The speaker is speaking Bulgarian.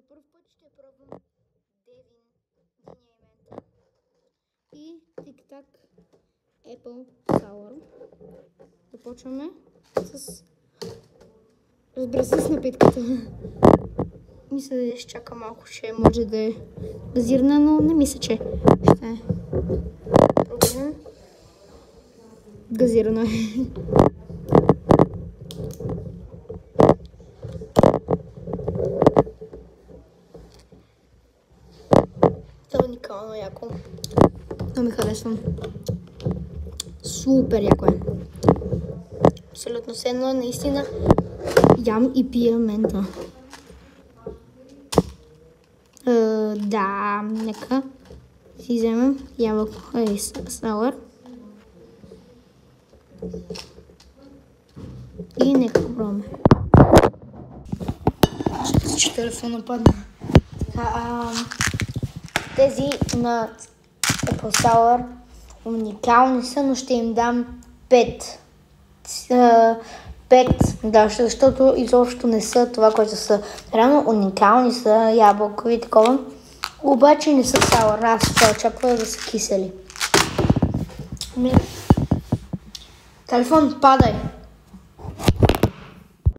първ път ще пробвам Девин Динеймента и Tic-Tac Apple Sour. Започваме с... Разбира се, с напитката. Мисля да изчака малко, че може да е газирана, но не мисля, че ще е. Пробвам. Газирана е. Това е уникално яко. Това ми харесвам. Супер яко е. Абсолютно все едно, наистина ям и пия мента. Да, нека си вземем ябълко и сауър. И нека пробваме. Че телефона падна. Тези на Apple Sour уникални са, но ще им дам 5. 5, да, защото изобщо не са това, което са. Реално уникални са, ябълкови и такова. Обаче не са сауър. Аз ще очаква да са кисели. Телефон, падай!